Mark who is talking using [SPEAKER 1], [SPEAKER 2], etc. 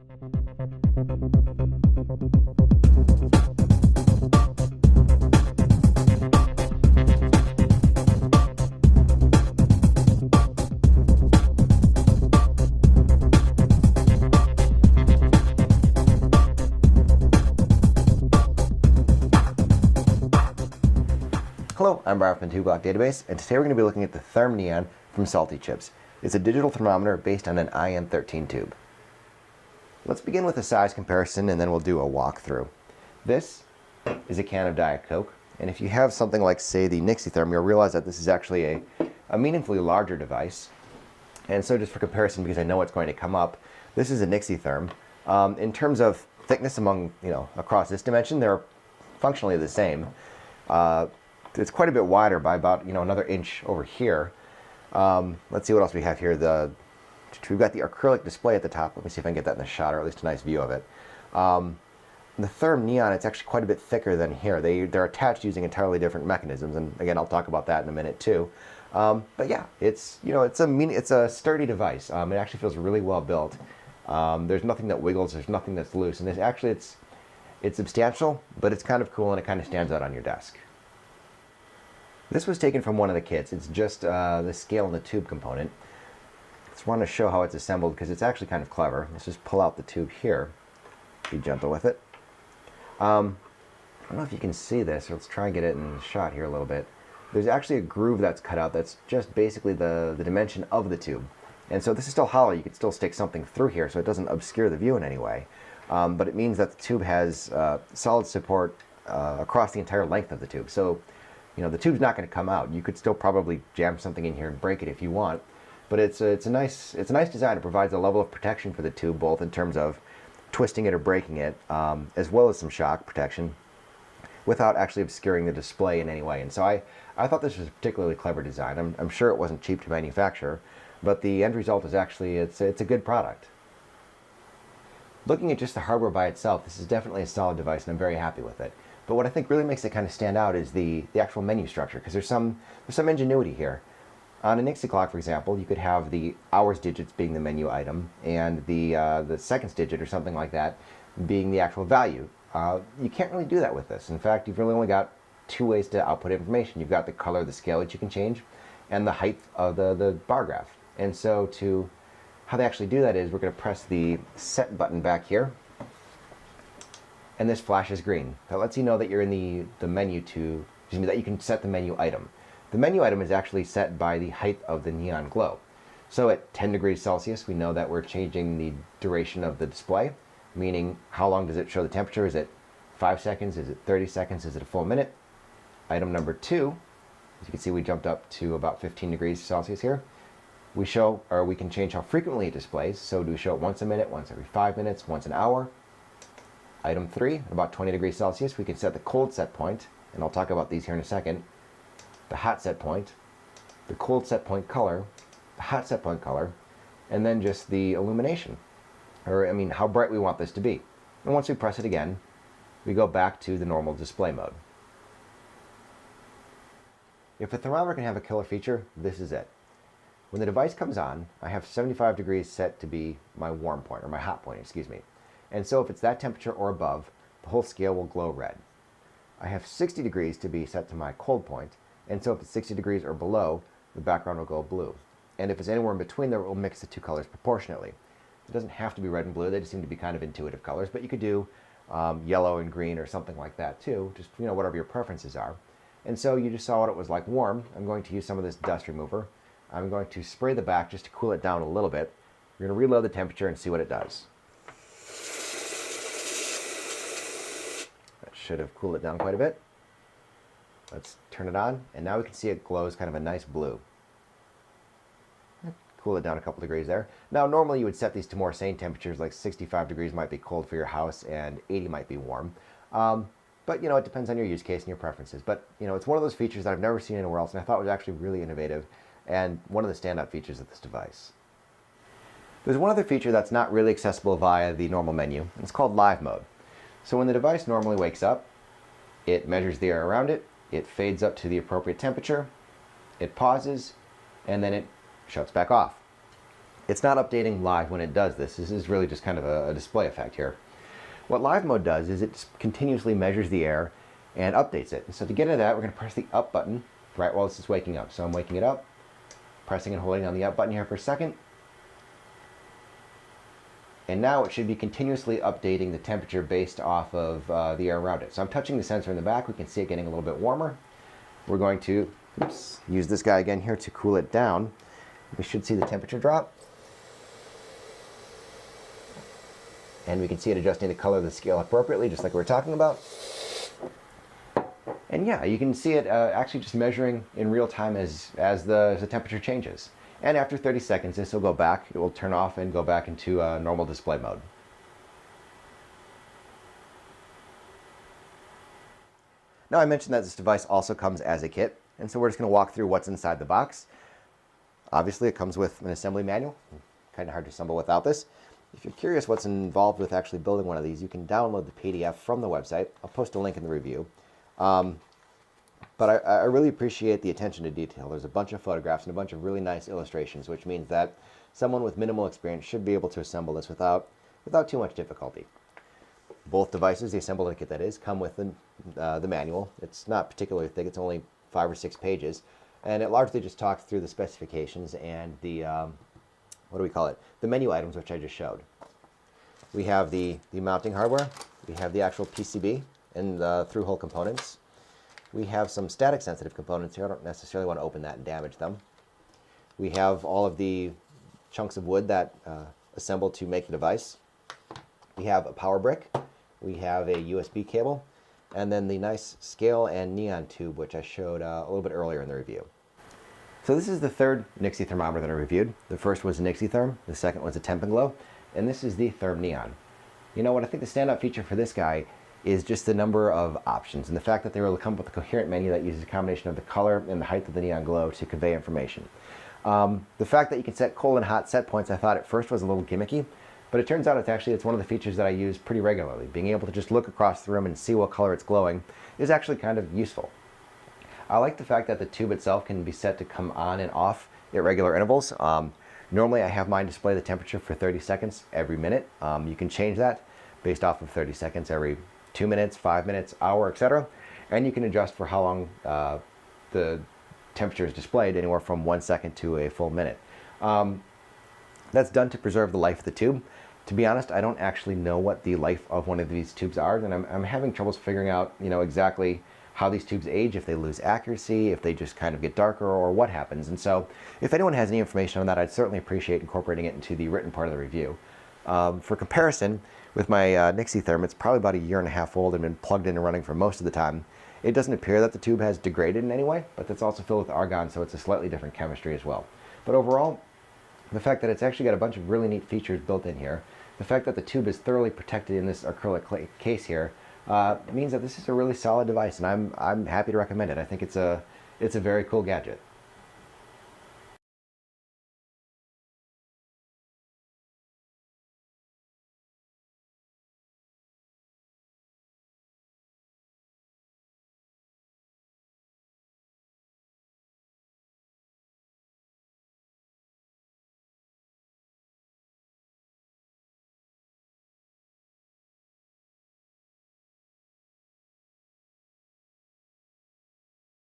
[SPEAKER 1] Hello, I'm Brian from TubeClockDB, and today we're going to be looking at the thermNeon from Salty Chips. It's a digital thermometer based on an IN13 tube. Let's begin with a size comparison and then we'll do a walkthrough. This is a can of Diet Coke, and if you have something like, say, the NixiTherm, you'll realize that this is actually a meaningfully larger device. And so just for comparison, because I know it's going to come up, this is a NixiTherm. In terms of thickness across this dimension, they're functionally the same. It's quite a bit wider by about another inch over here. Let's see what else we have here. We've got the acrylic display at the top. Let me see if I can get that in the shot, or at least a nice view of it. The thermNeon, it's actually quite a bit thicker than here. They're attached using entirely different mechanisms, and again, I'll talk about that in a minute too. But yeah, it's a sturdy device. It actually feels really well built. There's nothing that wiggles. There's nothing that's loose, and it's substantial, but it's kind of cool and it kind of stands out on your desk. This was taken from one of the kits. It's just the scale and the tube component. Just want to show how it's assembled because it's actually kind of clever. Let's just pull out the tube here. Be gentle with it. I don't know if you can see this. Let's try and get it in the shot here a little bit. There's actually a groove that's cut out that's just basically the dimension of the tube. And so this is still hollow. You could still stick something through here so it doesn't obscure the view in any way. But it means that the tube has solid support across the entire length of the tube. So the tube's not going to come out. You could still probably jam something in here and break it if you want, but it's a nice design. It provides a level of protection for the tube, both in terms of twisting it or breaking it, as well as some shock protection, without actually obscuring the display in any way. And so I thought this was a particularly clever design. I'm sure it wasn't cheap to manufacture, but the end result is actually it's a good product. Looking at just the hardware by itself, this is definitely a solid device, and I'm very happy with it. But what I think really makes it kind of stand out is the actual menu structure, because there's some ingenuity here. On a Nixie clock, for example, you could have the hours digits being the menu item, and the seconds digit or something like that being the actual value. You can't really do that with this. In fact, you've really only got two ways to output information. You've got the color, the scale that you can change, and the height of the bar graph. And so how they actually do that is we're going to press the set button back here, and this flashes green. That lets you know that you're in the menu that you can set the menu item. The menu item is actually set by the height of the neon glow. So at 10 degrees Celsius, we know that we're changing the duration of the display, meaning how long does it show the temperature? Is it 5 seconds? Is it 30 seconds? Is it a full minute? Item number 2, as you can see, we jumped up to about 15 degrees Celsius here. We can change how frequently it displays. So do we show it once a minute, once every 5 minutes, once an hour? Item 3, about 20 degrees Celsius, we can set the cold set point, and I'll talk about these here in a second. The hot set point, the cold set point color, the hot set point color, and then just the illumination, how bright we want this to be. And once we press it again, we go back to the normal display mode. If a thermometer can have a killer feature, this is it. When the device comes on, I have 75 degrees set to be my warm point, or my hot point, excuse me. And so if it's that temperature or above, the whole scale will glow red. I have 60 degrees to be set to my cold point, and so if it's 60 degrees or below, the background will go blue. And if it's anywhere in between there, it will mix the two colors proportionately. It doesn't have to be red and blue, they just seem to be kind of intuitive colors, but you could do yellow and green or something like that too, just whatever your preferences are. And so you just saw what it was like warm. I'm going to use some of this dust remover. I'm going to spray the back just to cool it down a little bit. We're going to reload the temperature and see what it does. Should have cooled it down quite a bit. Let's turn it on, and now we can see it glows kind of a nice blue. Cool it down a couple degrees there. Now normally you would set these to more sane temperatures, like 65 degrees might be cold for your house and 80 might be warm. But it depends on your use case and your preferences. But it's one of those features that I've never seen anywhere else, and I thought was actually really innovative and one of the standout features of this device. There's one other feature that's not really accessible via the normal menu, and it's called live mode. So when the device normally wakes up, it measures the air around it, it fades up to the appropriate temperature, it pauses, and then it shuts back off. It's not updating live when it does this. This is really just kind of a display effect here. What live mode does is it continuously measures the air and updates it. So to get into that, we're going to press the up button right while this is waking up. So I'm waking it up, pressing and holding on the up button here for a second. And now it should be continuously updating the temperature based off of the air around it. So I'm touching the sensor in the back. We can see it getting a little bit warmer. We're going to use this guy again here to cool it down. We should see the temperature drop. And we can see it adjusting the color of the scale appropriately, just like we were talking about. And yeah, you can see it actually just measuring in real time as the temperature changes. And after 30 seconds, this will go back. It will turn off and go back into normal display mode. Now, I mentioned that this device also comes as a kit, and so we're just going to walk through what's inside the box. Obviously, it comes with an assembly manual. Kind of hard to assemble without this. If you're curious what's involved with actually building one of these, you can download the PDF from the website. I'll post a link in the review. But I really appreciate the attention to detail. There's a bunch of photographs and a bunch of really nice illustrations, which means that someone with minimal experience should be able to assemble this without too much difficulty. Both devices, the assembly kit that is, come with the manual. It's not particularly thick. It's only 5 or 6 pages. And it largely just talks through the specifications and the the menu items, which I just showed. We have the mounting hardware. We have the actual PCB and the through-hole components. We have some static sensitive components here. I don't necessarily want to open that and damage them. We have all of the chunks of wood that assemble to make the device. We have a power brick. We have a USB cable. And then the nice scale and neon tube, which I showed a little bit earlier in the review. So this is the third Nixie thermometer that I reviewed. The first was a Nixie Therm, the second was a Temp and Glow, and this is the thermNeon. You know what, I think the standout feature for this guy is just the number of options and the fact that they were able to come up with a coherent menu that uses a combination of the color and the height of the neon glow to convey information. The fact that you can set cold and hot set points I thought at first was a little gimmicky, but it turns out it's one of the features that I use pretty regularly. Being able to just look across the room and see what color it's glowing is actually kind of useful. I like the fact that the tube itself can be set to come on and off at regular intervals. Normally I have mine display the temperature for 30 seconds every minute. You can change that based off of 30 seconds every 2 minutes, 5 minutes, hour, etc. And you can adjust for how long the temperature is displayed, anywhere from 1 second to a full minute. That's done to preserve the life of the tube. To be honest, I don't actually know what the life of one of these tubes are, and I'm having troubles figuring out, exactly how these tubes age, if they lose accuracy, if they just kind of get darker, or what happens. And so if anyone has any information on that, I'd certainly appreciate incorporating it into the written part of the review. For comparison, with my Nixie Therm, it's probably about 1.5 years old and been plugged in and running for most of the time. It doesn't appear that the tube has degraded in any way, but it's also filled with argon, so it's a slightly different chemistry as well. But overall, the fact that it's actually got a bunch of really neat features built in here, the fact that the tube is thoroughly protected in this acrylic case here, means that this is a really solid device, and I'm happy to recommend it. I think it's a very cool gadget.